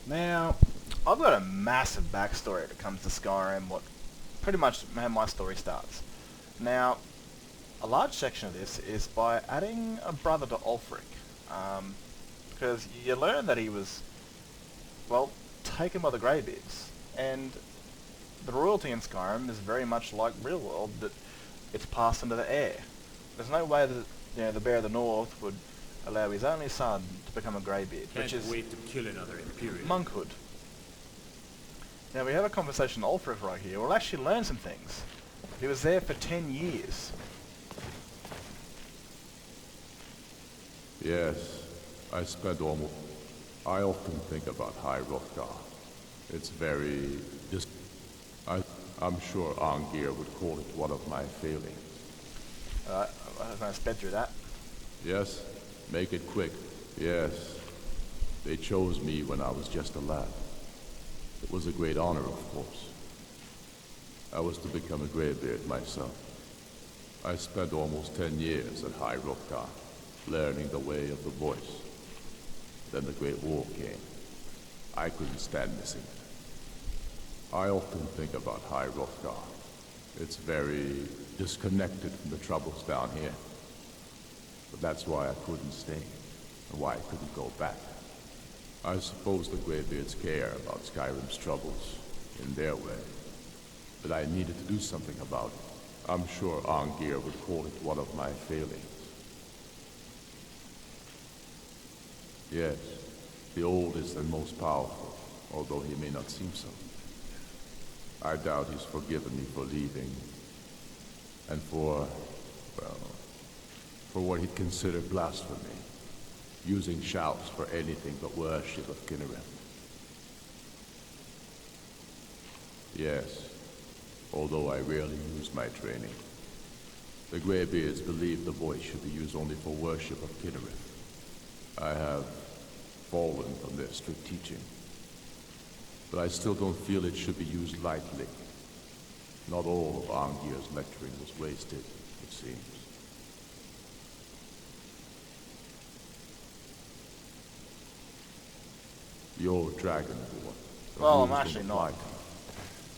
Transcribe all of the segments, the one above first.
Now, I've got a massive backstory when it comes to Skyrim, what pretty much how my story starts. Now, a large section of this is by adding a brother to Ulfric, because you learn that he was, well, taken by the Greybeards, and the royalty in Skyrim is very much like real world, that it's passed into the air. There's no way that the Bear of the North would allow his only son to become a Greybeard, which is wait to kill another Imperial. monkhood. Now we have a conversation with Ulfric right here. We'll actually learn some things. He was there for 10 years. Yes, I spent almost... I often think about High Hrothgar. It's very... I'm sure Angir would call it one of my failings. Alright, I'm going to sped through that. Yes, make it quick. Yes, they chose me when I was just a lad. It was a great honor, of course. I was to become a Greybeard myself. I spent almost 10 years at High Hrothgar, learning the way of the voice. Then the Great War came. I couldn't stand missing it. I often think about High Hrothgar. It's very disconnected from the troubles down here. But that's why I couldn't stay, and why I couldn't go back. I suppose the Greybeards care about Skyrim's troubles, in their way. But I needed to do something about it. I'm sure Angir would call it one of my failings. Yes, the oldest and most powerful, although he may not seem so. I doubt he's forgiven me for leaving, and for what he'd consider blasphemy, using shouts for anything but worship of Skyrim. Yes, although I rarely use my training. The Greybeards believe the voice should be used only for worship of Skyrim. I have fallen from their strict teaching, but I still don't feel it should be used lightly. Not all of Angir's lecturing was wasted, it seems. You're Dragonborn. Well, I'm actually not.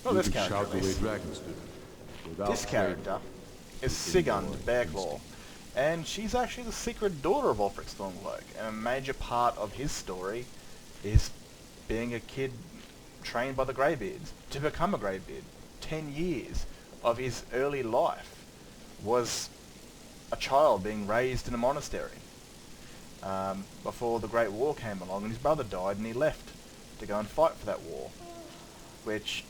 Well, You this can character shout the way is. dragons do. Without This character is Sigund Bearclaw, and she's actually the secret daughter of Ulfric Stormcloak, and a major part of his story is being a kid trained by the Greybeards to become a Greybeard. 10 years of his early life was a child being raised in a monastery before the Great War came along, and his brother died and he left to go and fight for that war, which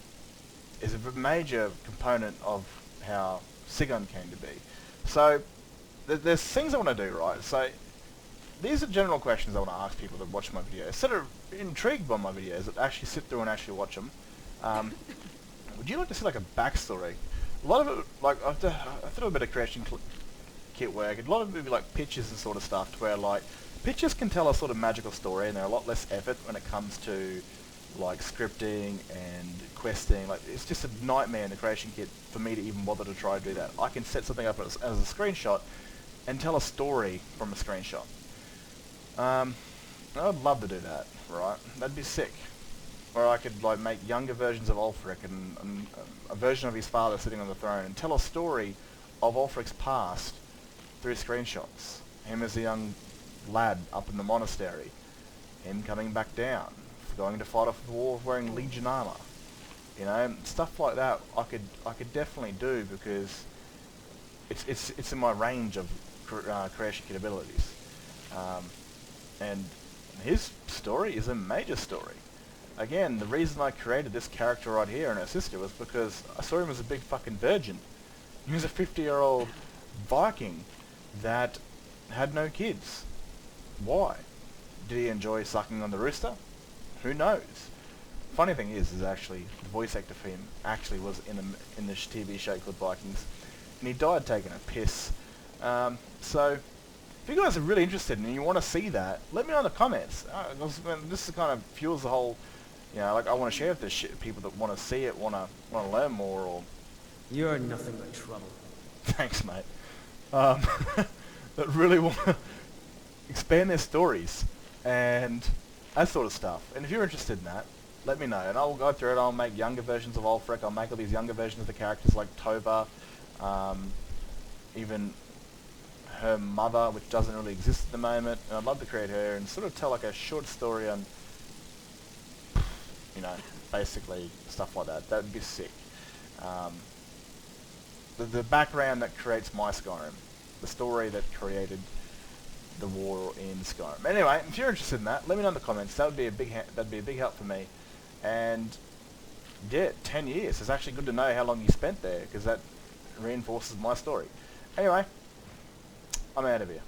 is a major component of how Sigurd came to be. So there's things I want to do, right? So these are general questions I want to ask people that watch my videos, that are intrigued by my videos, that actually sit through and actually watch them. Would you like to see like a backstory? A lot of it, like I threw a bit of creation kit work. A lot of it would be like pictures and sort of stuff, to where like pictures can tell a sort of magical story, and they're a lot less effort when it comes to like scripting and questing. Like it's just a nightmare in the creation kit for me to even bother to try to do that. I can set something up as a screenshot and tell a story from a screenshot. I'd love to do that, right? That'd be sick. Or I could like make younger versions of Ulfric and a version of his father sitting on the throne and tell a story of Ulfric's past through screenshots. Him as a young lad up in the monastery, him coming back down, going to fight off the war wearing Legion armor. You know, stuff like that I could definitely do, because it's in my range of creation kit abilities. And his story is a major story. Again, the reason I created this character right here and her sister was because I saw him as a big fucking virgin. He was a 50-year-old Viking that had no kids. Why? Did he enjoy sucking on the rooster? Who knows? Funny thing is actually the voice actor for him actually was in this TV show called Vikings, and he died taking a piss. So if you guys are really interested and you want to see that, let me know in the comments. This is kind of fuels the whole, like I want to share with this shit, people that want to see it, want to learn more, or... You're nothing but trouble. Thanks, mate. That really want to expand their stories and That sort of stuff. And if you're interested in that, let me know, and I'll go through it. I'll make younger versions of Ulfric. I'll make all these younger versions of the characters like Tova, even her mother, which doesn't really exist at the moment. And I'd love to create her and sort of tell like a short story on, you know, basically stuff like that. That would be sick. The background that creates my Skyrim, the story that created the war in Skyrim. Anyway, if you're interested in that, let me know in the comments. That would be a big that'd be a big help for me. And yeah, 10 years. It's actually good to know how long you spent there, because that reinforces my story. Anyway, I'm out of here.